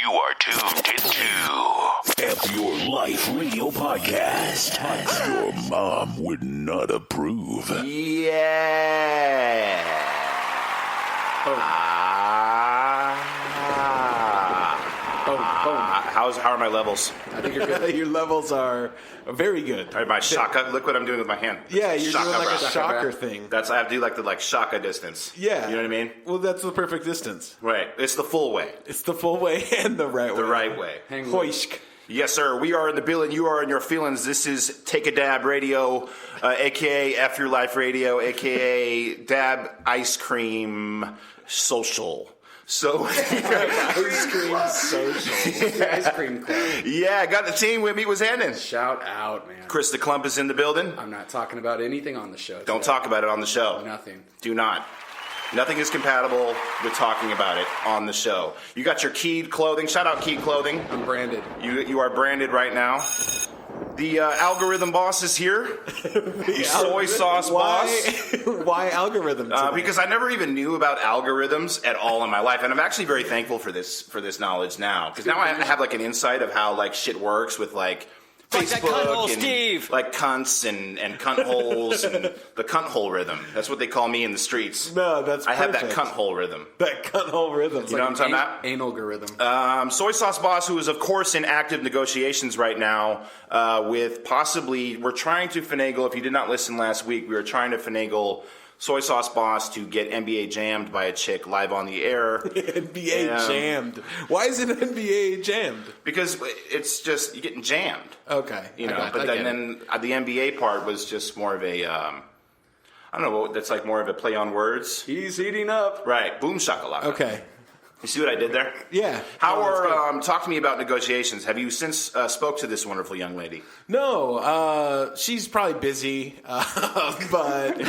You are tuned into F Your Life Radio Podcast. Your mom would not approve. Yeah. How are my levels? I think you're good. Your levels are very good. All right, my shaka. Look what I'm doing with my hand. Yeah, you're shaka, doing like bro. a shocker thing. I have to do like the shaka distance. Yeah. You know what I mean? Well, that's the perfect distance. Right. It's the full way. It's the full way and the right way. The right way. Hoishk. Yes, sir. We are in the building. You are in your feelings. This is Take a Dab Radio, a.k.a. F Your Life Radio, a.k.a. Dab Ice Cream Social. So Ice cream social. Ice cream club. Yeah, got the team with me. What's happening? Shout out, man. Chris the Clump is in the building. I'm not talking about anything on the show. Don't talk about it on the show. Nothing. Do not. Nothing is compatible with talking about it on the show. You got your Keyed clothing. Shout out Keyed clothing. I'm branded. You are branded right now. The algorithm boss is here. The soy sauce boss. Why algorithm? Because I never even knew about algorithms at all in my life, and I'm actually very thankful for this knowledge now. Because now I have like an insight of how like shit works with like Facebook and Steve. like cunts and cunt holes and the cunt hole rhythm. That's what they call me in the streets. No, that's I have that perfect. cunt hole rhythm. That cunt hole rhythm. You know what I'm talking about? Analgorithm. Soy Sauce Boss, who is, of course, in active negotiations right now with possibly, we're trying to finagle, if you did not listen last week, we were trying to finagle Soy Sauce Boss to get NBA jammed by a chick live on the air. NBA jammed. Why is it NBA jammed? Because it's just, you're getting jammed. Okay. You know, but then the NBA part was just more of a, I don't know, that's like more of a play on words. He's heating up. Right, boom shakalaka. Okay. You see what I did there? Yeah. How are, talk to me about negotiations. Have you since spoke to this wonderful young lady? No, she's probably busy, but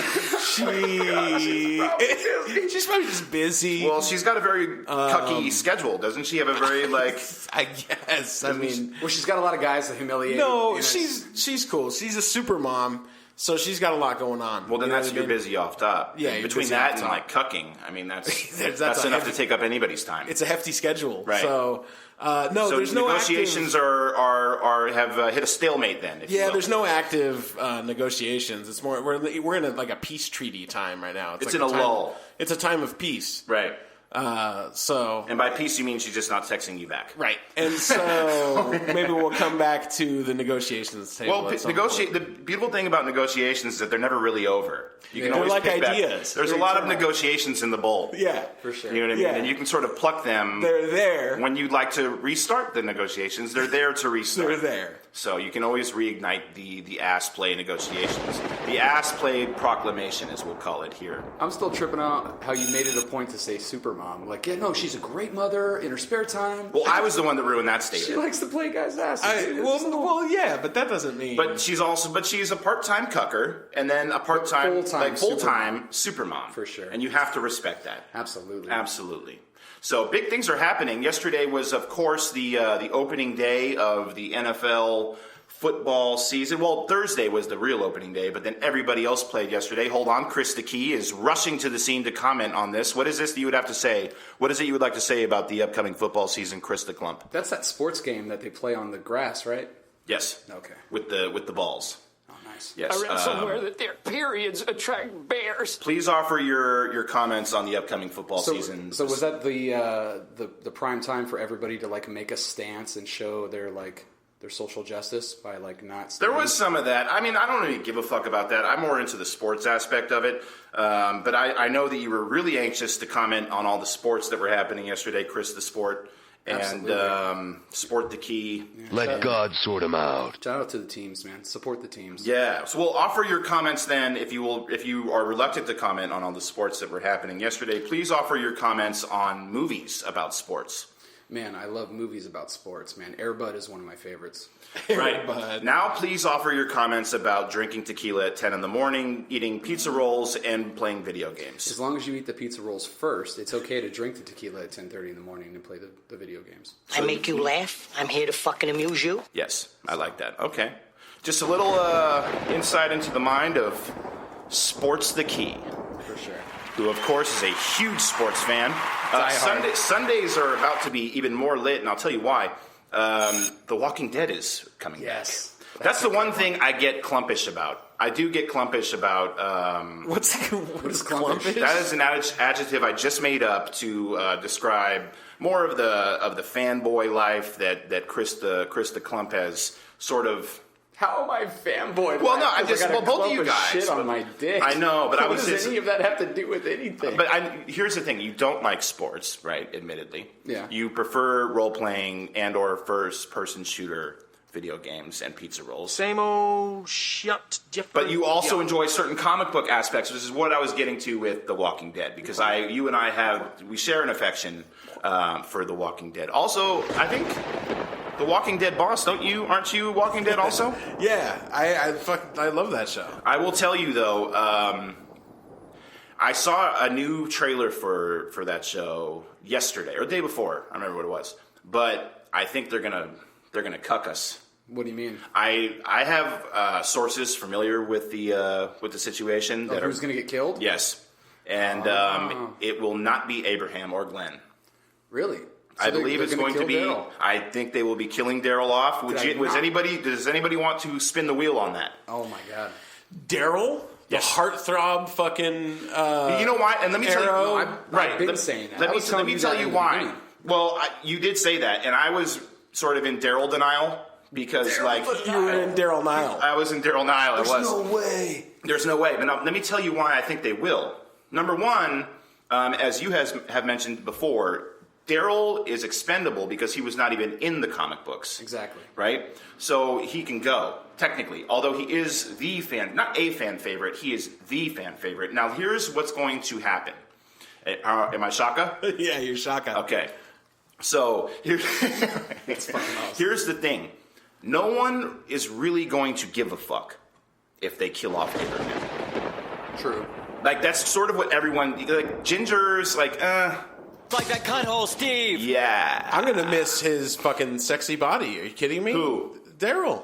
she's probably just busy. Well, she's got a very cucky schedule, doesn't she? Have a very like. I guess. I mean, Well, she's got a lot of guys to humiliate. no, You know, she's cool. She's a super mom, so she's got a lot going on. Well, then You know that's what I you're mean? busy off top. Yeah, you're between busy that off and top. like cucking, I mean that's That's that's a enough heavy- to take up anybody's time. It's a hefty schedule, Right. So no, so there's no negotiations active, are have hit a stalemate then. If you Yeah, will. there's no active negotiations. It's more we're in like a peace treaty time right now. It's like in a time- lull. It's a time of peace. Right. So And by peace, you mean she's just not texting you back. right, and so maybe we'll come back to the negotiations table. Well, at some negotiate. point. The beautiful thing about negotiations is that they're never really over. You can They're always like pick back. ideas. There's a lot of negotiations in the bowl. Yeah, for sure. You know what I mean? Yeah. And you can sort of pluck them. they're there. When you'd like to restart the negotiations, they're there to restart. They're there. So you can always reignite the ass play negotiations. The ass play proclamation, as we'll call it here. I'm still tripping out how you made it a point to say supermom. Like, yeah, no, she's a great mother in her spare time. Well, I was the one that ruined that She statement. likes to play guys' asses. Well, yeah, but that doesn't mean. But she's a part-time cucker, and then a part-time, full-time supermom. For sure. And you have to respect that. Absolutely. Absolutely. So big things are happening. Yesterday was, of course, the opening day of the NFL football season. Well, Thursday was the real opening day, but then everybody else played yesterday. Hold on, Chris the Key is rushing to the scene to comment on this. What is this that you would have to say? What is it you would like to say about the upcoming football season, Chris the Clump? That's that sports game that they play on the grass, right? Yes. Okay. With the balls. Oh, nice. Yes. I read somewhere that their periods attract bears. Please offer your comments on the upcoming football season. So was that the prime time for everybody to like make a stance and show their social justice by like not There was some of that. I mean, I don't really give a fuck about that. I'm more into the sports aspect of it. But I know that you were really anxious to comment on all the sports that were happening yesterday, Chris the Sport, and Sport the Key. Let God sort him out. Shout out to the teams, man. Support the teams. Yeah. So we'll offer your comments then. If you are reluctant to comment on all the sports that were happening yesterday, please offer your comments on movies about sports. Man, I love movies about sports, man. Air Bud is one of my favorites. Right. But Now please offer your comments about drinking tequila at 10 in the morning, eating pizza rolls, and playing video games. As long as you eat the pizza rolls first, it's okay to drink the tequila at 10:30 in the morning and play the video games. I make you laugh. I'm here to fucking amuse you. Yes, I like that. Okay. Just a little insight into the mind of Sports the Key. For sure. who, of course, is a huge sports fan. Sundays are about to be even more lit, and I'll tell you why. The Walking Dead is coming back. That's the one thing I get clumpish about. I do get clumpish about... what is clumpish? That is an adjective I just made up to describe more of the fanboy life that Chris the Clump has sort of... How am I fanboy? Well, no, I'm just both of you guys. Shit on my dick. I know, but what does any of that have to do with anything? But here's the thing: you don't like sports, right? Admittedly, yeah. You prefer role playing and/or first-person shooter video games and pizza rolls. Same old shut. But you also enjoy certain comic book aspects, which is what I was getting to with The Walking Dead, because you and I we share an affection for The Walking Dead. Also, I think. The Walking Dead boss, aren't you Walking Dead also? Yeah, I love that show. I will tell you though, I saw a new trailer for that show yesterday or the day before. I don't remember what it was, but I think they're gonna cuck us. What do you mean? I have sources familiar with the situation. Who's gonna get killed? Yes, and it will not be Abraham or Glenn. Really? So I believe it's going to be. Daryl. I think they will be killing Daryl off. Does anybody want to spin the wheel on that? Oh my god, Daryl, Yes. the heartthrob, fucking. You know why? And let me tell you. Arrow. I've been saying that. Let me tell you why. Beginning. Well, you did say that, and I was sort of in Daryl denial because, you were in Daryl Nile. I was in Daryl Nile. There's no way. There's no way. But now, let me tell you why I think they will. Number one, as you have mentioned before. Daryl is expendable because he was not even in the comic books. Exactly. Right? So he can go, technically. Although he is the fan, not a fan favorite, he is the fan favorite. Now, here's what's going to happen. Am I Shaka? Yeah, you're Shaka. Okay. So, here's the thing. No one is really going to give a fuck if they kill off Abraham. True. Like, that's sort of what everyone... Like, Ginger's like, Like that cutthole Steve. Yeah. I'm gonna miss his fucking sexy body. Are you kidding me? Who? Daryl.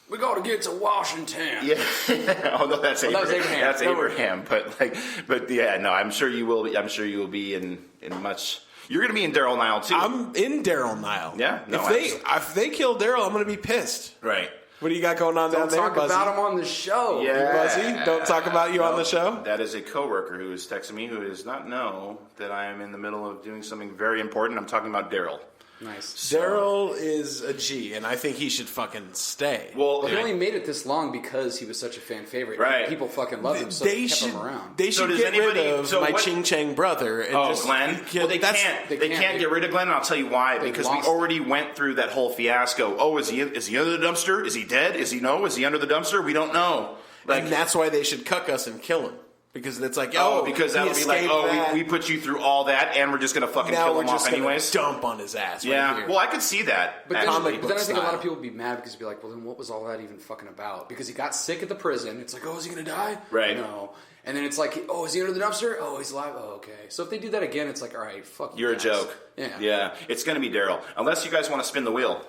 We gotta get to Washington. Yeah. Oh no, that's Abraham. That was Abraham. That's Abraham. But yeah, no, I'm sure you will. I'm sure you will be in much. You're gonna be in Daryl Nile too. I'm in Daryl Nile. Yeah. No, if they kill Daryl, I'm gonna be pissed. Right. What do you got going on down there, Don't talk Buzzy? about him on the show. Yeah. Buzzy, don't talk about you on the show. That is a coworker who is texting me who does not know that I am in the middle of doing something very important. I'm talking about Daryl. Nice. Daryl is a G, and I think he should fucking stay. Well, He only made it this long because he was such a fan favorite. Right. People fucking loved him, so they kept him around. They So should does get rid anybody- of so my what- Ching Chang brother. And just, Glenn. Well, they can't. They can't get rid of Glenn, and I'll tell you why. Because we lost already went through that whole fiasco. Oh, is he under the dumpster? Is he dead? Is he under the dumpster? We don't know. Like, and that's why they should cuck us and kill him. Because it's like, because that he would be like, escaped we put you through all that, and we're just going to fucking now kill we're him just off gonna anyways. dump on his ass. Yeah, right here. well, I could see that. But then, actually. but then I think a lot style. of people would be mad because they'd be like, well, then what was all that even fucking about? Because he got sick at the prison. It's like, oh, is he going to die? Right. No. And then it's like, oh, is he under the dumpster? Oh, he's alive? Oh, okay. So if they do that again, it's like, all right, fuck you You're a guys. joke. Yeah. Yeah, it's going to be Daryl. Unless you guys want to spin the wheel.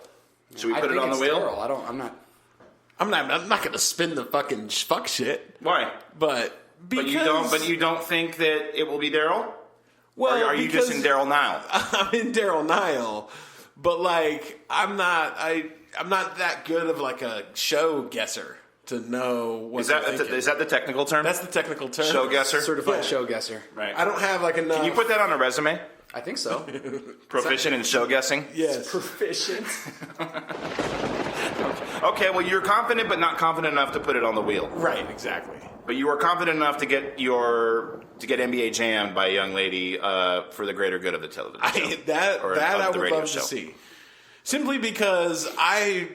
Should we I put it think on the it's wheel? Daryl. I'm not. I'm not going to spin the fucking fuck shit. Why? But because But you don't think that it will be Daryl? well, Or are you just in because Daryl Nile? I'm in Daryl Nile, but like I'm not that good of like a show guesser to know what Is that the technical term? That's the technical term. show guesser? Certified Yeah. show guesser. Right. I don't have like enough. Can you put that on a resume? I think so. Proficient in show guessing? Yes. Proficient. Okay, well, you're confident, but not confident enough to put it on the wheel. Right. Exactly. But you are confident enough to get NBA jammed by a young lady for the greater good of the television show. Or that of I the would radio love show. to see. Simply because I'm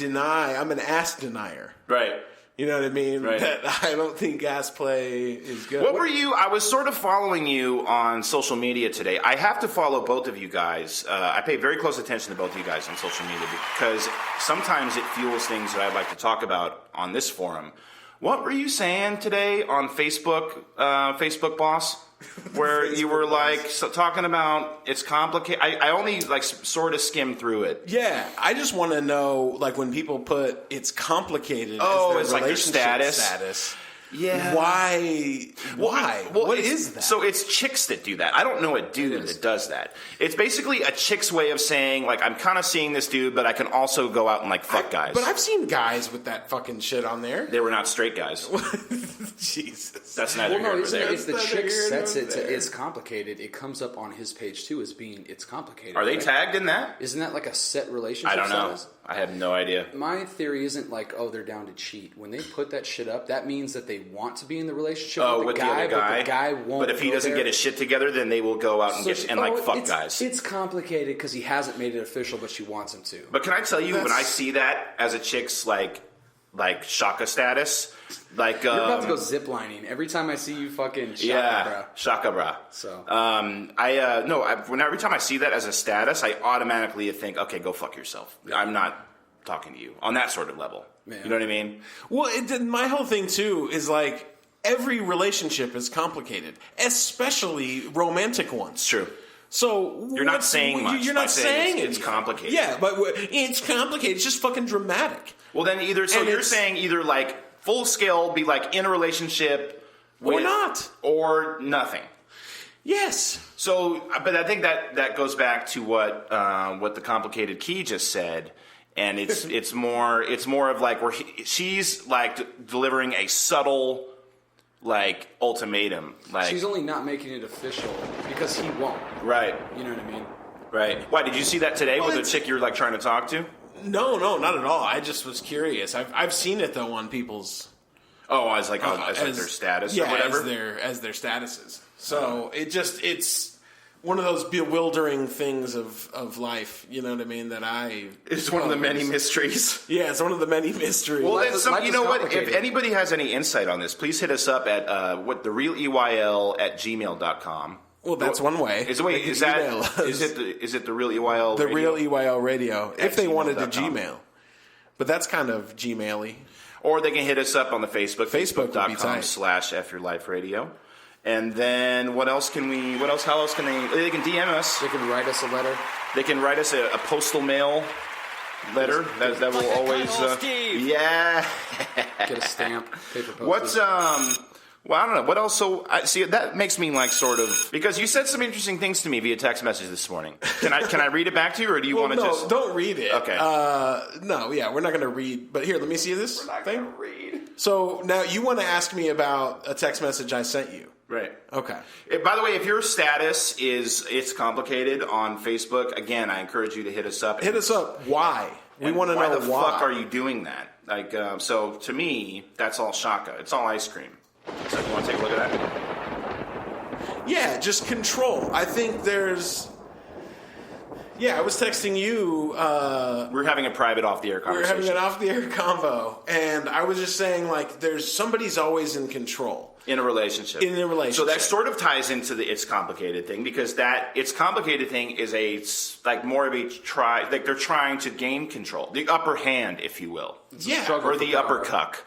an ass denier. Right. You know what I mean? Right. That I don't think ass play is good. What were you? I was sort of following you on social media today. I have to follow both of you guys. I pay very close attention to both of you guys on social media because sometimes it fuels things that I'd like to talk about on this forum. What were you saying today on Facebook, Facebook Boss? Where you were like talking about it's complicated. I only like sort of skimmed through it. Yeah, I just want to know, like, when people put "it's complicated" Oh, as it's their like their relationship status. Yeah. Why? Well, What is that? So it's chicks that do that. I don't know a dude that does that. It's basically a chick's way of saying, like, I'm kind of seeing this dude, but I can also go out and, like, fuck guys. But I've seen guys with that fucking shit on there. They were not straight guys. Jesus. That's neither here nor there. If the That's chick neither here sets nor it to there. it's complicated, it comes up on his page too as being it's complicated. Are they right? tagged in that? Isn't that like a set relationship? I don't know. status? I have no idea. My theory isn't like, oh, they're down to cheat. When they put that shit up, that means that they want to be in the relationship with the guy, the other guy. but the guy won't. But if he go doesn't there. get his shit together, then they will go out and fuck guys. It's complicated because he hasn't made it official, but she wants him to. But can I tell you, when I see that as a chick's like shaka status, like You're about to go ziplining every time I see you fucking shaka, bro. shaka bra. So every time I see that as a status, I automatically think, okay, go fuck yourself. I'm not talking to you on that sort of level. Yeah. You know what I mean? Well, my whole thing too is like every relationship is complicated, especially romantic ones. It's true. So You're not saying much. You're by not saying it's anything. complicated. Yeah, but it's complicated. It's just fucking dramatic. Well, then you're saying either like full scale, be like in a relationship, Or not. or nothing. Yes. So, but I think that goes back to what the complicated key just said, and it's more of like where she's like delivering a subtle like ultimatum. Like She's only not making it official because he won't. right, You know what I mean? right. Why did you see that today with the chick you're like trying to talk to? No, not at all. I just was curious. I've seen it though on people's Oh, as like their status or whatever. as their statuses. So it's one of those bewildering things of life. You know what I mean? It's one of the many mysteries. Yeah, it's one of the many mysteries. Well, Life then is you know what? If complicated. anybody has any insight on this, please hit us up at therealeyl@gmail.com. Well, that's one way. Is They can email us. it the real EYL? the radio? real EYL radio if they wanted to gmail.com. Gmail? But that's kind of Gmail-y. Or they can hit us up on the Facebook, Facebook would be tight. facebook.com/FYourLifeRadio. And then how else can they can DM us. They can write us a letter. They can write us a postal mail letter that will Like a always cuddle, Steve. yeah. Get a stamp. Paper postage. What's well, I don't know. What else? So, see, that makes me like sort of because you said some interesting things to me via text message this morning. Can I read it back to you, or do you want to just? don't read it. Okay. No, yeah, we're not going to read. But here, let me see this thing. Read. So now you want to ask me about a text message I sent you. Right. Okay. By the way, if your status is it's complicated on Facebook, again, I encourage you to hit us up. Hit us up. Why? We want to know why the fuck are you doing that? Like, so to me, that's all shaka. It's all ice cream. So you want to take a look at that? Yeah, just control. I think there's. Yeah, I was texting you. We're having a private off-the-air We were conversation. having an off-the-air convo, and I was just saying, like, somebody's always in control. In a relationship. In a relationship. So that sort of ties into the it's complicated thing because that it's complicated thing is more of a they're trying to gain control, the upper hand, if you will, struggle or for the upper power. cuck.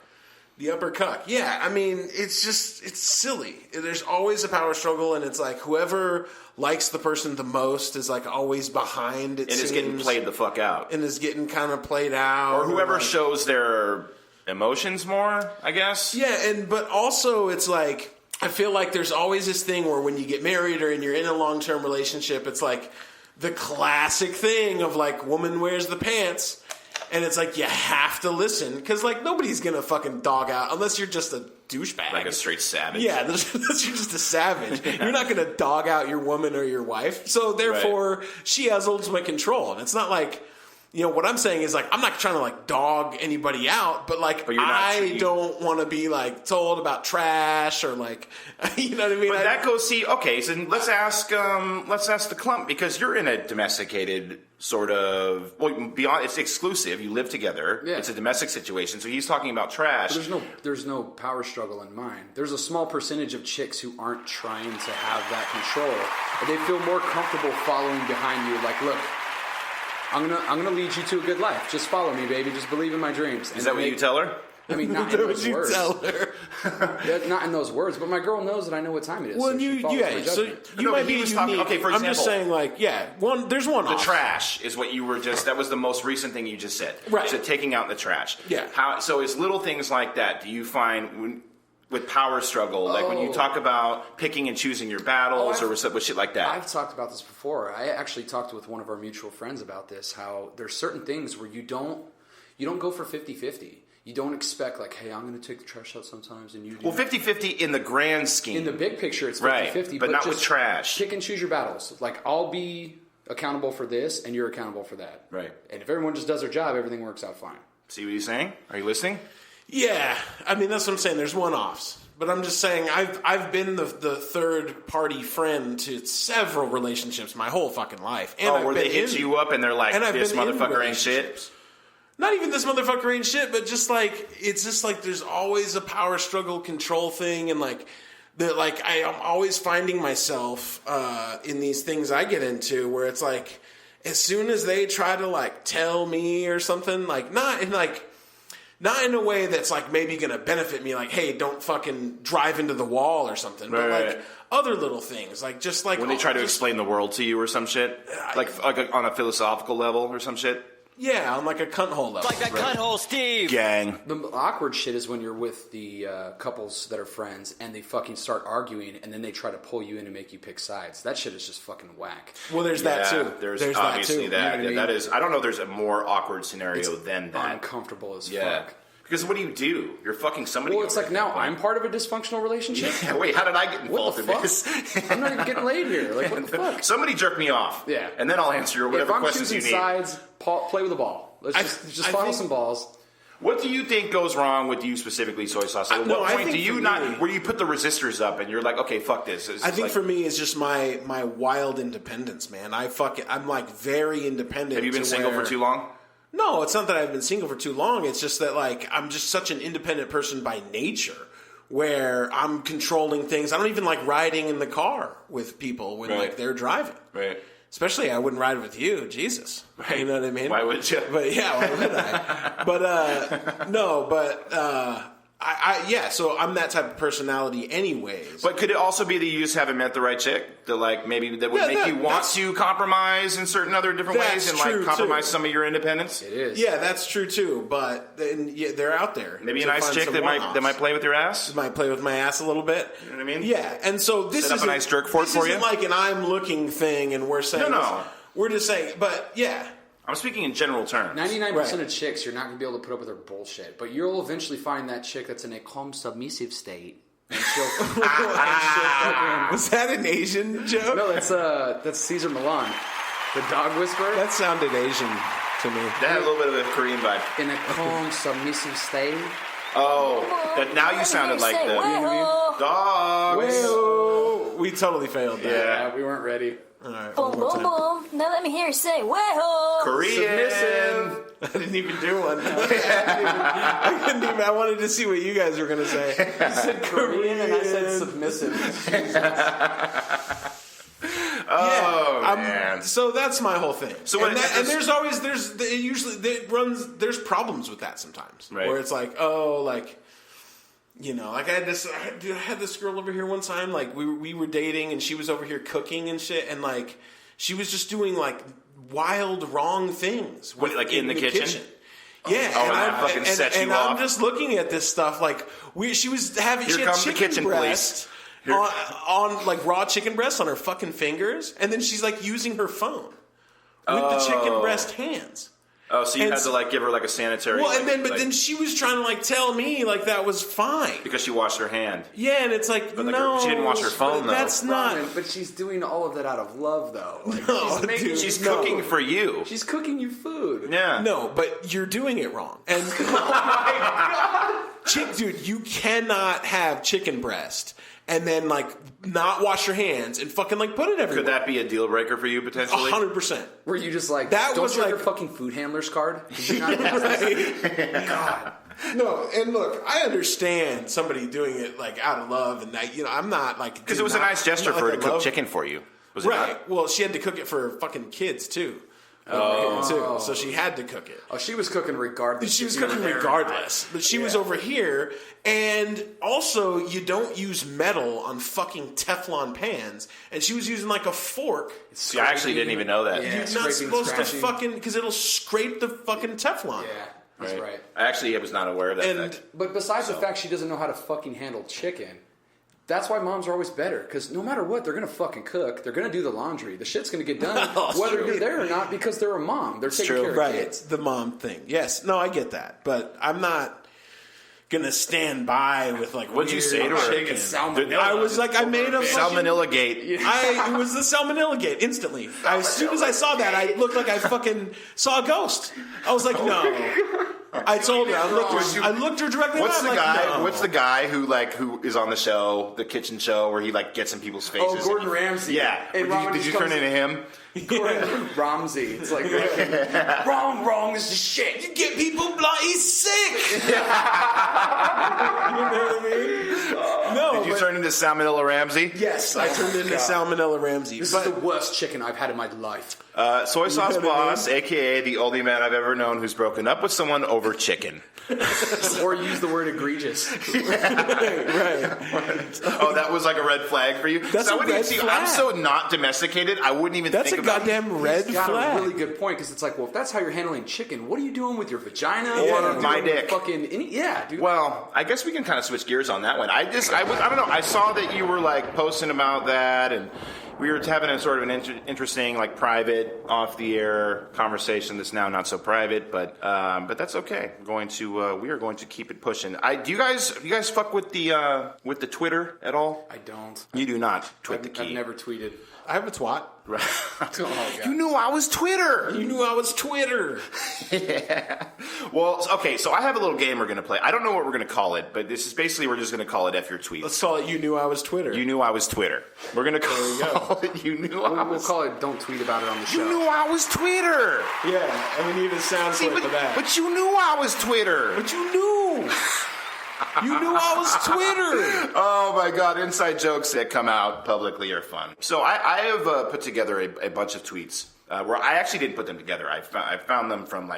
The upper cuck. Yeah, I mean, it's silly. There's always a power struggle, and it's like whoever likes the person the most is like always behind, it And it's getting seems, played the fuck out. and is getting kind of played out. Or whoever like, shows their emotions more, I guess. Yeah, but also it's like I feel like there's always this thing where when you get married or you're in a long-term relationship, it's like the classic thing of like woman wears the pants. And it's like you have to listen because like nobody's gonna fucking dog out unless you're just a douchebag, Like a straight savage. Yeah, unless you're just a savage. You're not gonna dog out your woman or your wife. So therefore, she has ultimate control. And it's not like what I'm saying is like I'm not trying to like dog anybody out, but like But you're not- I don't want to be like told about trash or like you know what I mean. But that goes. Okay. So let's ask the clump because you're in a domesticated sort of beyond. It's exclusive. You live together. Yeah. It's a domestic situation. So he's talking about trash. There's no power struggle in mine. There's a small percentage of chicks who aren't trying to have that control, and they feel more comfortable following behind you. Like, look, I'm gonna lead you to a good life. Just follow me, baby. Just believe in my dreams. Is that what you tell her? I mean, not in That's what those you words. tell her. Yeah, not in those words, but my girl knows that I know what time it is. Well, so she follows my so judgment. you No, might but he be was unique. talking- okay, for I'm just example- saying, like, there's one The off. trash is what you were just. That was the most recent thing you just said. Right. So taking out the trash. Yeah. So it's little things like that. Do you find with power struggle, like when you talk about picking and choosing your battles or with shit like that. I've talked about this before. I actually talked with one of our mutual friends about this, how there's certain things where you don't go for 50-50. You don't expect, like, hey, I'm going to take the trash out sometimes, and you do. Well, 50-50 in the grand scheme. In the big picture, it's 50-50. Right, but not with trash. Pick and choose your battles. Like, I'll be accountable for this, and you're accountable for that. Right. And if everyone just does their job, everything works out fine. See what he's saying? Are you listening? Yeah, I mean that's what I'm saying. There's one-offs, but I'm just saying I've been the third-party friend to several relationships my whole fucking life. And where they hit you up and they're like, "This motherfucker ain't shit." Not even this motherfucker ain't shit, but just like it's just like there's always a power struggle control thing, and like I'm always finding myself in these things I get into where it's like as soon as they try to like tell me or something, like not in a way that's like maybe going to benefit me, like, hey, don't fucking drive into the wall or something. But like other little things, like just like when they try to explain the world to you or some shit, like on a philosophical level or some shit. Yeah, on like a cunt hole level. Like that cunt hole Steve. Gang. The awkward shit is when you're with the couples that are friends and they fucking start arguing and then they try to pull you in and make you pick sides. That shit is just fucking whack. Well, there's that too. There's obviously that. You know what I mean? That is. I don't know. There's a more awkward scenario than that. Uncomfortable as Yeah. fuck. Because what do? You're fucking somebody. Well, it's like now I'm part of a dysfunctional relationship. Yeah, wait, how did I get involved What in the fuck? this? I'm not even getting laid here. Like, what the fuck? Somebody jerk me off. Yeah. And then I'll answer whatever if I'm questions you choosing need. sides, play with the ball. Let's just follow some balls. What do you think goes wrong with you specifically, Soy Sauce? At what point do you not, where you put the resistors up and you're like, okay, fuck this? I think for me, it's just my wild independence, man. I'm like very independent. Have you been single for too long? No, it's not that I've been single for too long. It's just that like I'm just such an independent person by nature, where I'm controlling things. I don't even like riding in the car with people when like they're driving. Right. Especially, I wouldn't ride with you, Jesus. Right. You know what I mean? Why would you? But yeah, why would I? Yeah. So I'm that type of personality, anyways. But could it also be that you just haven't met the right chick that like maybe that would make you want to compromise in certain other different ways and like compromise some of your independence? It is. Yeah, that's true too. But then they're out there. Maybe a nice chick that might play with your ass. Might play with my ass a little bit. You know what I mean? Yeah. And so this is a nice jerk for you. Isn't like an I'm looking thing, and we're saying no. We're just saying, but yeah. I'm speaking in general terms. 99% of chicks, you're not going to be able to put up with her bullshit. But you'll eventually find that chick that's in a calm, submissive state. And she'll Was that an Asian joke? No, that's Caesar Milan. The dog whisperer. That sounded Asian to me. That had a little bit of a Korean vibe. In a calm, submissive state. Oh, that now you sounded like the dogs. Whoa. We totally failed that. Yeah, we weren't ready. All right, boom, boom, boom. Now let me hear you say, "Way-ho!" Korean. Submissive. I didn't even do one. I couldn't even. I wanted to see what you guys were going to say. You said Korean and I said submissive. Man. So that's my whole thing. So and there's problems with that sometimes, right. Where it's like, you know, like I had this girl over here one time, like we were dating and she was over here cooking and shit, and like she was just doing like wild wrong things. Like in the kitchen? Yeah, and that fucking sets you off. I'm just looking at this stuff like she had chicken breast on like raw chicken breast on her fucking fingers, and then she's like using her phone with the chicken breast hands. Oh, so you had to like give her like a sanitary. Well, and then she was trying to like tell me like that was fine because she washed her hand. Yeah, and it's like, no, she didn't wash her phone though. That's not. But she's doing all of that out of love, though. Like, no, she's cooking for you. She's cooking you food. Yeah. No, but you're doing it wrong. And oh my god, dude, you cannot have chicken breast and then like not wash your hands and fucking like put it everywhere. Could that be a deal breaker for you potentially? 100%. Were you just like, that don't was you have like your fucking food handler's card? God. No, and look, I understand somebody doing it like out of love, and that, you know, I'm not like because it was a nice gesture for her to cook chicken for you, was it right? not? Well, she had to cook it for fucking kids too. Too. So she had to cook it. Oh, she was cooking regardless. She was cooking regardless. But she was over here. And also, you don't use metal on fucking Teflon pans. And she was using like a fork. See, I actually didn't even know that. You're not supposed to fucking... Because it'll scrape the fucking Teflon. Yeah. That's right. I actually was not aware of that. And But besides the fact she doesn't know how to fucking handle chicken, that's why moms are always better. Because no matter what, they're going to fucking cook. They're going to do the laundry. The shit's going to get done whether you're there or not because they're a mom. They're taking care of kids. The mom thing. Yes. No, I get that. But I'm not gonna stand by with like what'd you say to her? I was like, I made a Salmonella gate. It was the Salmonella gate instantly. As soon as I saw that, I looked like I fucking saw a ghost. I was like, no. I told her. I looked her directly. What's the like, guy? No. What's the guy who is on the show, the kitchen show, where he like gets in people's faces? Oh, Gordon Ramsay. Yeah. Did you turn into him? Gordon Ramsay. It's like wrong is the shit. You get people bloody sick. You know what I mean? No. Did you turn into Salmonella Ramsay? Yes, I turned into Salmonella Ramsay. This is the worst chicken I've had in my life. Soy Sauce Boss, a.k.a. the only man I've ever known who's broken up with someone over chicken. Or use the word egregious. Right. Oh, that was like a red flag for you? That's a red flag. I'm so not domesticated, I wouldn't even That's think a about goddamn red He's got flag. a really good point because it's like, well, if that's how you're handling chicken, what are you doing with your vagina? Or What are you my doing with dick. Fucking yeah, dude. Well, I guess we can kind of switch gears on that one. I don't know. I saw that you were like posting about that, and we were having a sort of an interesting, like, private, off-the-air conversation that's now not so private, but that's okay. We are going to keep it pushing. Do you guys fuck with the Twitter at all? I don't. You do not. Twit the key. I've never tweeted. I have a twat. Right. Oh, God. You knew I was Twitter. You knew I was Twitter. Yeah. Well, okay, so I have a little game we're going to play. I don't know what we're going to call it, but this is basically we're just going to call it F Your Tweets. Let's call it You Knew I Was Twitter. You knew I was Twitter. We're going to call it You Knew I We'll Was call it Don't Tweet About It on the show. You knew I was Twitter. Yeah, and we need a sound clip but, of that. but you knew I was Twitter. But you knew. You knew I was Twitter. Oh my God! Inside jokes that come out publicly are fun. So I have put together a bunch of tweets where I actually didn't put them together. I found them from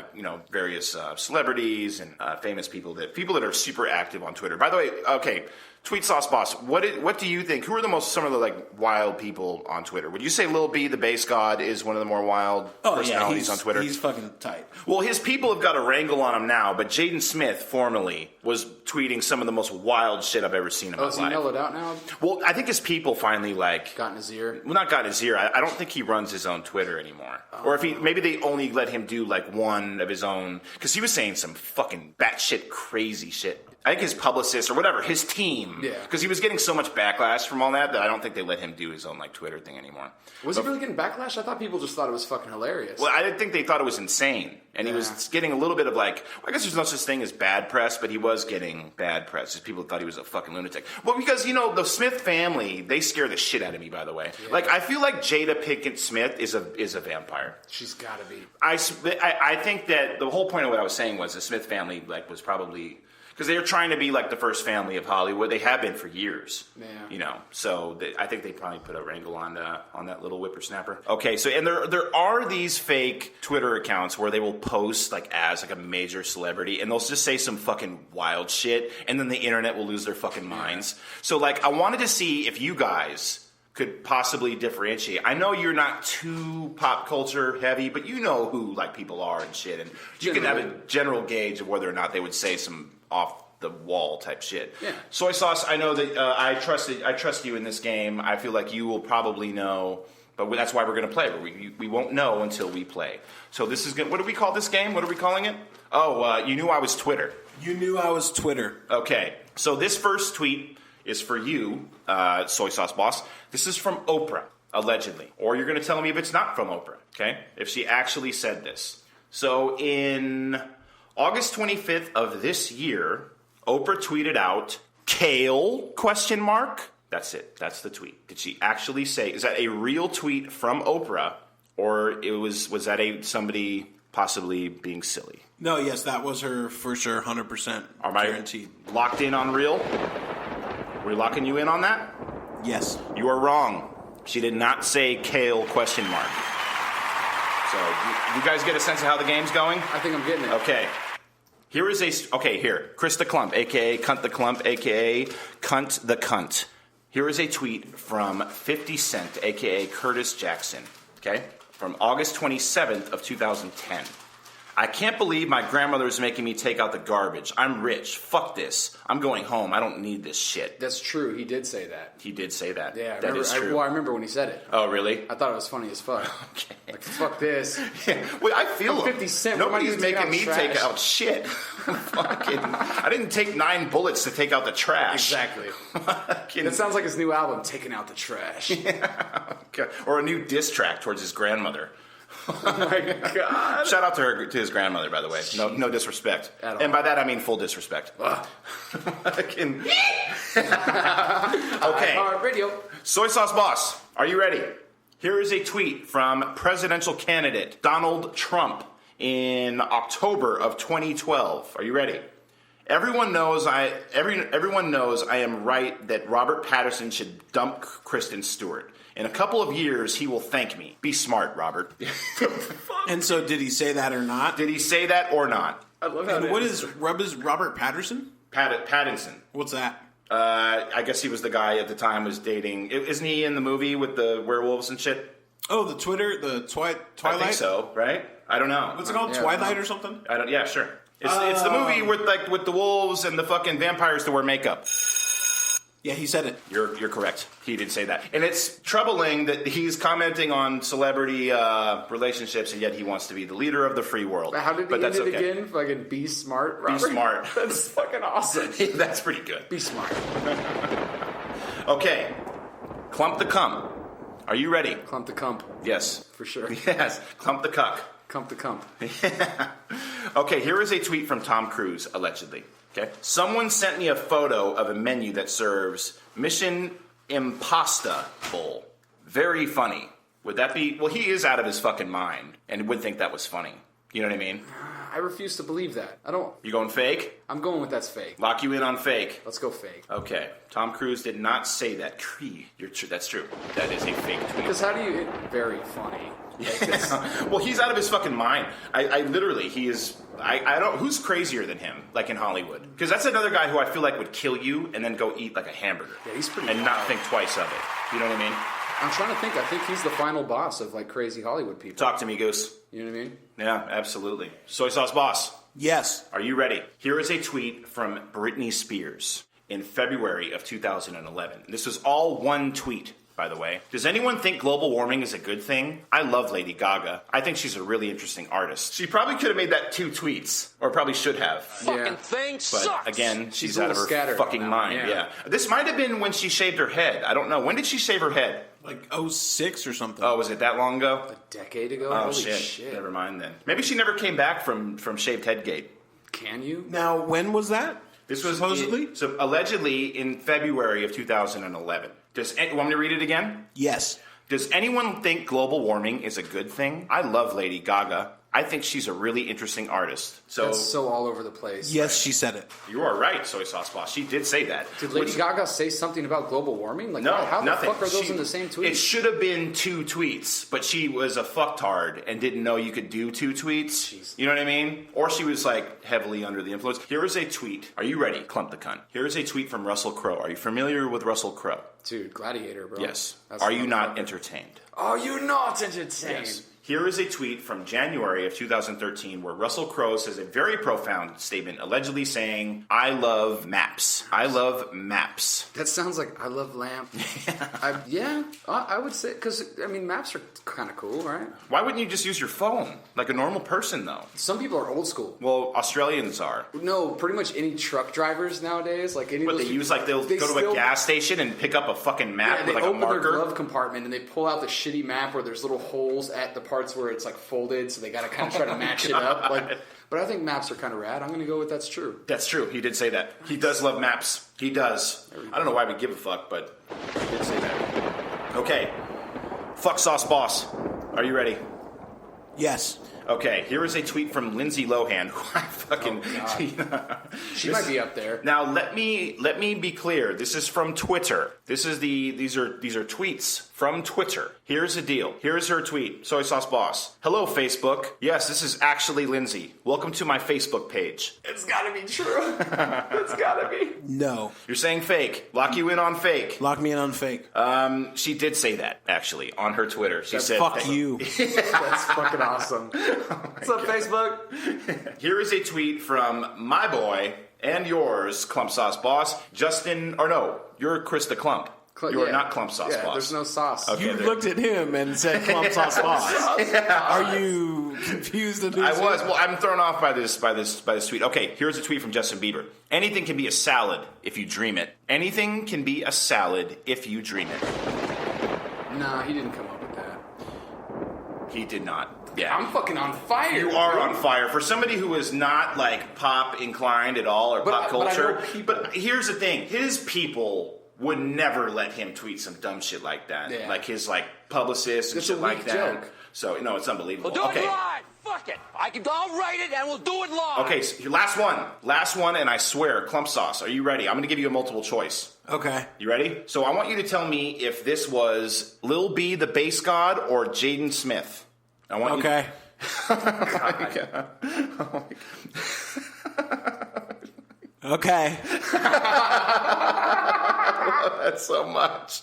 various celebrities and famous people that are super active on Twitter. By the way, okay. Tweet Sauce Boss, what do you think? Who are some of the wild people on Twitter? Would you say Lil B, the bass god, is one of the more wild personalities on Twitter? He's fucking tight. Well, his people have got a wrangle on him now, but Jaden Smith, formerly, was tweeting some of the most wild shit I've ever seen in my life. Is he mellowed out now? Well, I think his people finally Gotten his ear? Well, not got his ear. I don't think he runs his own Twitter anymore. Or if maybe they only let him do one of his own, because he was saying some fucking batshit crazy shit. I think his publicist or whatever, his team. Yeah. Because he was getting so much backlash from all that I don't think they let him do his own Twitter thing anymore. Was he really getting backlash? I thought people just thought it was fucking hilarious. Well, I didn't think they thought it was insane. And he was getting a little bit of I guess there's no such thing as bad press, but he was getting bad press. Just people thought he was a fucking lunatic. Well, because, the Smith family, they scare the shit out of me, by the way. Yeah. I feel like Jada Pinkett Smith is a vampire. She's gotta be. I think that the whole point of what I was saying was the Smith family, was probably... Because they were trying to be the first family of Hollywood. They have been for years. Yeah. So I think they probably put a wrangle on that little whippersnapper. Okay, so and there are these fake Twitter accounts where they will post as a major celebrity, and they'll just say some fucking wild shit, and then the internet will lose their fucking minds. So I wanted to see if you guys could possibly differentiate. I know you're not too pop culture heavy, but you know who people are and shit, and you can have a general gauge of whether or not they would say some off the wall type shit. Yeah. Soy Sauce, I know that I trust you in this game. I feel like you will probably know, but that's why we're going to play. We won't know until we play. So this is good. What do we call this game? What are we calling it? Oh, You Knew I Was Twitter. You Knew I Was Twitter. Okay. So this first tweet is for you, Soy Sauce Boss. This is from Oprah, allegedly. Or you're going to tell me if it's not from Oprah, okay? If she actually said this. So in August 25th of this year, Oprah tweeted out, Kale, ? That's it. That's the tweet. Did she actually say, is that a real tweet from Oprah, or was that somebody possibly being silly? No, yes, that was her for sure, 100% guaranteed. Locked in on real? We're locking you in on that? Yes. You are wrong. She did not say Kale ? So, you guys get a sense of how the game's going? I think I'm getting it. Okay. Here. Krista Klump, a.k.a. Cunt the Klump, a.k.a. Cunt the Cunt. Here is a tweet from 50 Cent, a.k.a. Curtis Jackson, okay? From August 27th of 2010. I can't believe my grandmother's making me take out the garbage. I'm rich. Fuck this. I'm going home. I don't need this shit. That's true. He did say that. He did say that. Yeah, that is true. I remember when he said it. Oh, really? I thought it was funny as fuck. Okay. Like, fuck this. Yeah. Well, I feel I'm him. 50 Cent. Nobody's What am I doing making me taking out take out shit. Fucking, I didn't take 9 bullets to take out the trash. Exactly. Fucking, That sounds like his new album, Taking Out the Trash. okay. Or a new diss track towards his grandmother. Oh my God. Shout out to his grandmother, by the way. No disrespect. At all. And by that I mean full disrespect. Fucking- okay. Radio. Soy Sauce Boss, are you ready? Here is a tweet from presidential candidate Donald Trump in October of 2012. Are you ready? Everyone knows I am right that Robert Pattinson should dump Kristen Stewart. In a couple of years, he will thank me. Be smart, Robert. And so, did he say that or not? Did he say that or not? I love how And what is Robert Patterson? Pattinson. What's that? I guess he was the guy at the time was dating. Isn't he in the movie with the werewolves and shit? Oh, the Twilight? I think so, right? I don't know. What's it called? Yeah, Twilight Uh, or something? I don't. Yeah, sure. It's the movie with the wolves and the fucking vampires that wear makeup. Yeah, he said it. You're correct. He did say that, and it's troubling that he's commenting on celebrity relationships, and yet he wants to be the leader of the free world. How did he but end that's it okay. again? Fucking be smart, Robert. Be smart. That's fucking awesome. That's pretty good. Be smart. Okay, clump the cum. Are you ready? Clump the cump. Yes. For sure. Yes. Clump the cuck. Clump the cump. Okay, here is a tweet from Tom Cruise, allegedly. Okay. Someone sent me a photo of a menu that serves Mission Impasta Bowl. Very funny. Would that be... Well, he is out of his fucking mind and would think that was funny. You know what I mean? I refuse to believe that. I don't... You going fake? I'm going with that's fake. Lock you in on fake. Let's go fake. Okay. Tom Cruise did not say that. That's true. That is a fake tweet. Because how do you... Very funny. Well, he's out of his fucking mind. I literally, he is... I don't... Who's crazier than him, like in Hollywood? Because that's another guy who I feel like would kill you and then go eat like a hamburger. Yeah, he's pretty and not wild. think twice of it. You know what I mean? I'm trying to think. I think he's the final boss of like crazy Hollywood people. Talk to me, Goose. You know what I mean? Yeah, absolutely. Soy Sauce Boss, Yes. are you ready? Here is a tweet from Britney Spears in February of 2011. This was all one tweet, by the way. Does anyone think global warming is a good thing? I love Lady Gaga. I think she's a really interesting artist. She probably could have made that 2 tweets, or probably should have. Fucking thing But sucks. again, She's she's a out of little her scattered fucking on that one, mind. yeah. Yeah. This might have been when she shaved her head. I don't know. When did she shave her head? Like 06 or something. Oh, was it that long ago? A decade ago? Oh, Holy shit. Never mind then. Maybe she never came back from shaved head gate. Can you? Now, when was that? This was Supposedly? so allegedly in February of 2011. Want me to read it again? Yes. Does anyone think global warming is a good thing? I love Lady Gaga. I think she's a really interesting artist. So That's so all over the place. Yes, she said it. you are right, Soy Sauce Boss. She did say that. Did Lady Which- Gaga say something about global warming? Like, No, how nothing. the fuck are those She- in the same tweet? It should have been 2 tweets, but she was a fucktard and didn't know you could do 2 tweets. Jeez. You know what I mean? Or she was like heavily under the influence. Here is a tweet. Are you ready? Clump the cunt. Here is a tweet from Russell Crowe. Are you familiar with Russell Crowe? Dude, Gladiator, bro. Yes. That's Are the you not motherfucker. entertained? Are you not entertained? Yes. Here is a tweet from January of 2013 where Russell Crowe says a very profound statement, allegedly saying, I love maps. I love maps. That sounds like I love lamp. I would say, because, I mean, maps are kind of cool, right? Why wouldn't you just use your phone? Like a normal person, though. Some people are old school. Well, Australians are. No, pretty much any truck drivers nowadays, like any But of they those use, like, they'll they go to still- a gas station and pick up a fucking map Yeah, with, they like, a open their marker. glove compartment and they pull out the shitty map where there's little holes at the parts where it's like folded, so they got to kind of try to match it up. Like, but I think maps are kind of rad. I'm going to go with that's true. That's true. He did say that. He does love maps. He does. I don't know why we give a fuck, but he did say that. Okay. Fuck Sauce Boss. Are you ready? Yes. Okay, here is a tweet from Lindsay Lohan, who I fucking... She might be up there. Now let me be clear. This is from Twitter. These are tweets from Twitter. Here's the deal. Here's her tweet. Soy Sauce Boss. Hello, Facebook. Yes, this is actually Lindsay. Welcome to my Facebook page. It's got to be true. It's got to be. No. You're saying fake. Lock you in on fake. Lock me in on fake. She did say that actually on her Twitter. She said, Fuck you. That's fucking awesome. What's up, Facebook? Here is a tweet from my boy and yours, Clump Sauce Boss, Justin, or no, you're Chris the Clump. You're not Clump Sauce Boss. There's no sauce. Okay, You looked at him and said Clump Sauce Boss. Are you confused? I was. Well, I'm thrown off by this tweet. Okay, here's a tweet from Justin Bieber. Anything can be a salad if you dream it. Anything can be a salad if you dream it. Nah, he didn't come up with that. He did not. Yeah. I'm fucking on fire. You are on fire. For somebody who is not like pop inclined at all or pop culture. But here's the thing. His people would never let him tweet some dumb shit like that. Yeah. Like his like publicist and It's shit a like weak that. joke. So no, it's unbelievable. We'll do Okay. it live. Fuck it. I'll write it and we'll do it live. Okay, so last one, and I swear, Clump Sauce. Are you ready? I'm going to give you a multiple choice. Okay. You ready? So I want you to tell me if this was Lil B, the bass god, or Jaden Smith. I want Okay. Okay. That's so much.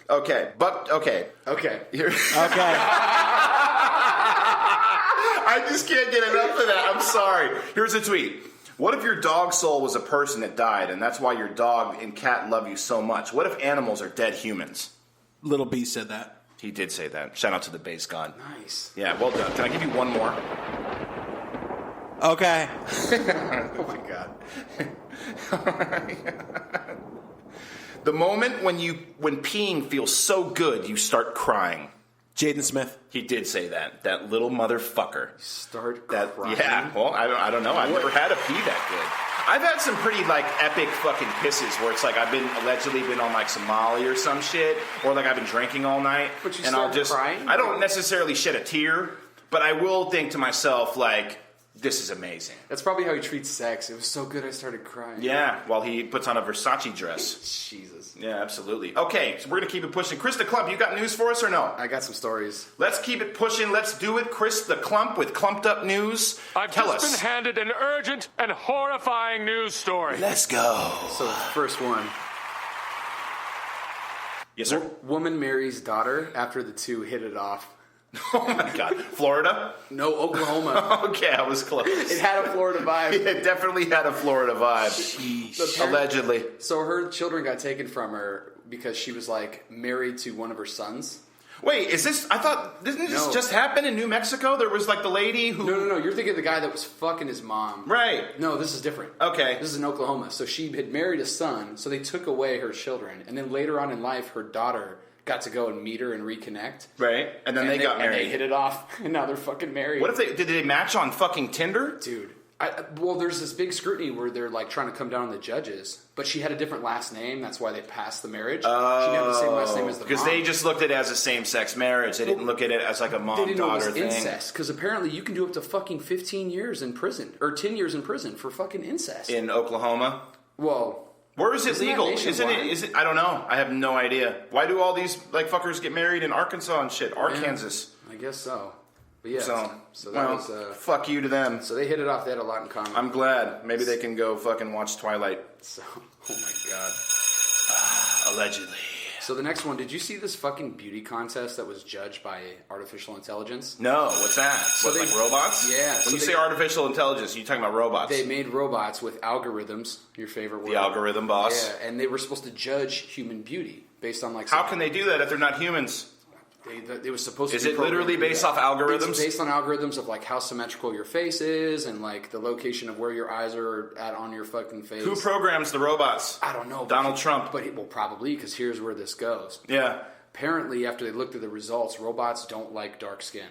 Okay, but okay. Here. Okay. I just can't get enough of that. I'm sorry. Here's a tweet. What if your dog soul was a person that died, and that's why your dog and cat love you so much? What if animals are dead humans? Little B said that. He did say that. Shout out to the bass god. Nice. Yeah, well done. Can I give you one more? Okay. Oh my god. The moment when peeing feels so good, you start crying. Jaden Smith. He did say that. That little motherfucker. Start That crying. yeah. Well, I don't know. I've never had a pee that good. I've had some pretty like epic fucking pisses where it's like I've been allegedly been on like some Molly or some shit, or like I've been drinking all night, But you and start I'll just crying? I don't necessarily shed a tear, but I will think to myself like, this is amazing. That's probably how he treats sex. It was so good I started crying. Yeah, while he puts on a Versace dress. Jesus. Yeah, absolutely. Okay, so we're gonna keep it pushing. Chris the Clump, you got news for us or no? I got some stories. Let's keep it pushing. Let's do it. Chris the Clump with Clumped Up News. I've Tell just us. been handed an urgent and horrifying news story. Let's go. So, first one. Yes, sir. Woman marries daughter after the two hit it off. Oh my God. Florida? No, Oklahoma. Okay, I was close. It had a Florida vibe. It definitely had a Florida vibe. The parent- Allegedly. So her children got taken from her because she was like married to one of her sons. Wait, is this? I thought didn't this No. just happen in New Mexico? There was like the lady who. No. You're thinking of the guy that was fucking his mom. Right. No, this is different. Okay. This is in Oklahoma. So she had married a son, so they took away her children. And then later on in life, her daughter got to go and meet her and reconnect. Right. And then they got married. And they hit it off, and now they're fucking married. What if did they match on fucking Tinder? Dude. Well, there's this big scrutiny where they're like trying to come down on the judges, but she had a different last name. That's why they passed the marriage. She didn't have the same last name as the mom. Because they just looked at it as a same-sex marriage. They didn't look at it as like a They didn't know it was mom-daughter thing. incest, because apparently you can do up to fucking 15 years in prison, or 10 years in prison for fucking incest. In Oklahoma? Well, Where is it Isn't that legal? Isn't nationwide? it? Is it? I don't know. I have no idea. Why do all these like fuckers get married in Arkansas and shit? Arkansas. I guess so. But yeah, So that well, was... fuck you to them. So they hit it off. They had a lot in common. I'm glad. Maybe they can go fucking watch Twilight. So, oh my god. Allegedly. So the next one, did you see this fucking beauty contest that was judged by artificial intelligence? No, what's that? So What, they- like robots? Yeah, When so you they- say artificial intelligence, you talking about robots? They made robots with algorithms, your favorite word. The algorithm boss. Yeah, and they were supposed to judge human beauty based on like... How some- can they do that if they're not humans? It was supposed to Is be it literally programmed to do based that. off algorithms? It's based on algorithms of like how symmetrical your face is and like the location of where your eyes are at on your fucking face. Who programs the robots? I don't know. Donald Trump. But well, probably, because here's where this goes. Yeah. Apparently, after they looked at the results, robots don't like dark skin.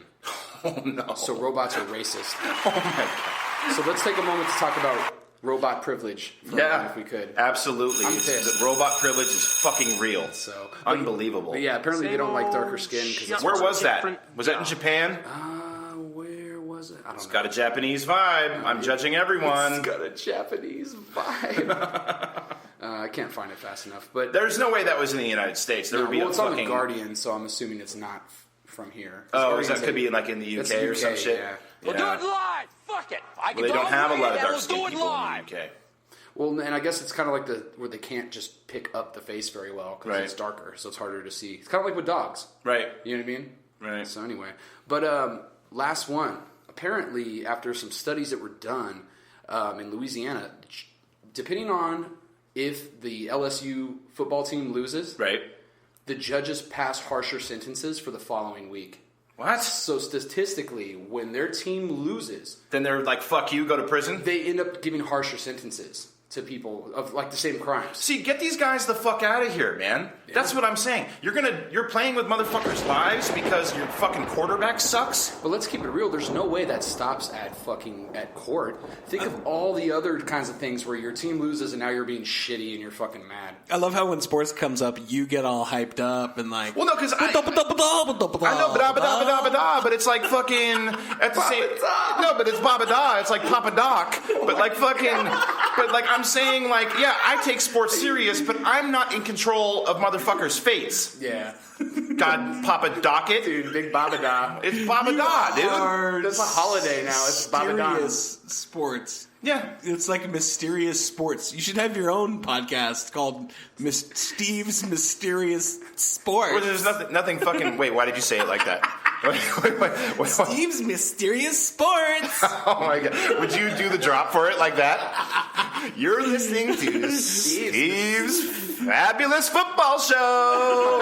Oh no. So robots are racist. Oh my God. So let's take a moment to talk about robot privilege for a Yeah. moment, if we could. Absolutely. I'm It's- pissed. the robot privilege is fucking real. So Unbelievable. But yeah, apparently they don't like darker skin. Cause Where was that? Different- Was that in Japan? where was it? I don't know. It's got a Japanese vibe. I'm judging everyone. It's got a Japanese vibe. I can't find it fast enough, but There's no way that was in the United States. There would be well, a it's on fucking. the Guardian, so I'm assuming it's not from here. Oh, Guardian's that could a- be like in the that's UK or some shit. Yeah. We'll do it live. Fuck it. Well, they don't have a lot of dark We'll skinned do it people live. in the UK. Well, and I guess it's kind of like where they can't just pick up the face very well because Right. it's darker, so it's harder to see. It's kind of like with dogs. Right. You know what I mean? Right. So anyway, but last one. Apparently, after some studies that were done in Louisiana, depending on if the LSU football team loses, Right. the judges pass harsher sentences for the following week. What? So statistically, when their team loses, Then they're like, fuck you, go to prison? they end up giving harsher sentences to people of like the same crimes. See, get these guys the fuck out of here, man. Yeah. That's what I'm saying. You're playing with motherfuckers' lives because your fucking quarterback sucks? But let's keep it real. There's no way that stops at court. Think of all the other kinds of things where your team loses and now you're being shitty and you're fucking mad. I love how when sports comes up, you get all hyped up and like. Well, no, because I know, but it's like fucking at the same. No, but it's babada. It's like Papa Doc. But like fucking. But like I'm saying, like yeah, I take sports serious, but I'm not in control of motherfuckers' fates. Yeah. God, Papa Doc it, Dude, big Babada. It's Babada, dude. That's a holiday now. It's Babada. Mysterious sports. Yeah. It's like mysterious sports. You should have your own podcast called Steve's Mysterious Sports. Well, there's nothing fucking. Wait, why did you say it like that? Wait. Steve's Mysterious Sports. Oh my god! Would you do the drop for it like that? You're listening to Steve's Fabulous Football Show.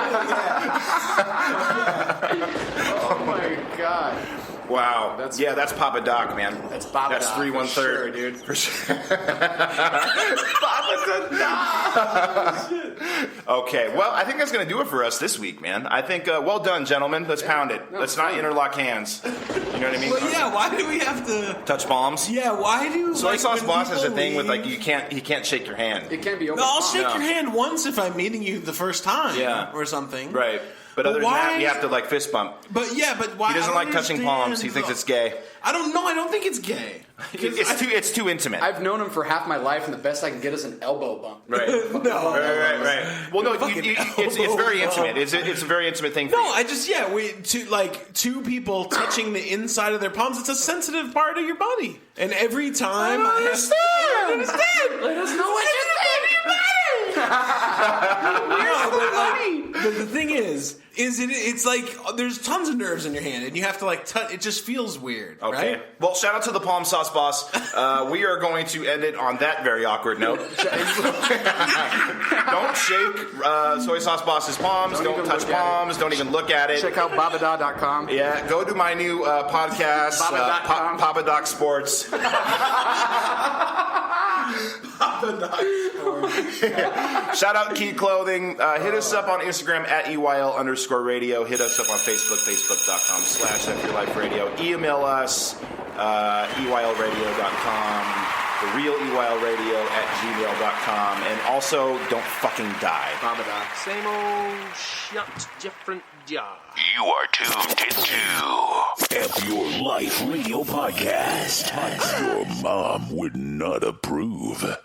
Oh my god. Wow. That's Papa Doc, man. That's Papa That's Doc. 3 1 Sure, third, dude. For sure. Papa Doc. Okay, well, I think that's going to do it for us this week, man. I think, well done, gentlemen. Let's pound it. Let's not interlock hands. You know what I mean? Well, yeah. Why do we have to Touch palms. Yeah. Why do Soy Sauce when Boss has a people thing with leave- like he can't shake your hand. It can't be open. No, I'll palm. shake No. your hand once if I'm meeting you the first time, Yeah. or something, Right. But other than why- that, you have to like fist bump. But why? He doesn't like touching palms. He thinks it's gay. I don't know. I don't think it's gay. It's too intimate. I've known him for half my life, and the best I can get is an elbow bump. Right. No. Right. Well, no, it's very intimate. It's a very intimate thing for No, you. I just two people touching the inside of their palms. It's a sensitive part of your body, and every time I understand. Let us know what you think. But the thing is it's like there's tons of nerves in your hand, and you have to like touch. It just feels weird. Okay. Right? Well, shout out to the Palm Sauce Boss. We are going to end it on that very awkward note. Don't shake Soy Sauce Boss's palms. Don't touch palms. Don't even look at it. Check out babada.com. Yeah, go to my new podcast, Baba.com. Papa Doc Sports. Shout out Key Clothing. Hit us up on Instagram at EYL_radio. Hit us up on Facebook, facebook.com/FYLifeRadio. Email us, EYLradio.com, therealeylradio@gmail.com. And also, don't fucking die. Babada. Same old shit, different job. You are tuned into F Your Life Radio Podcast. Your mom would not approve.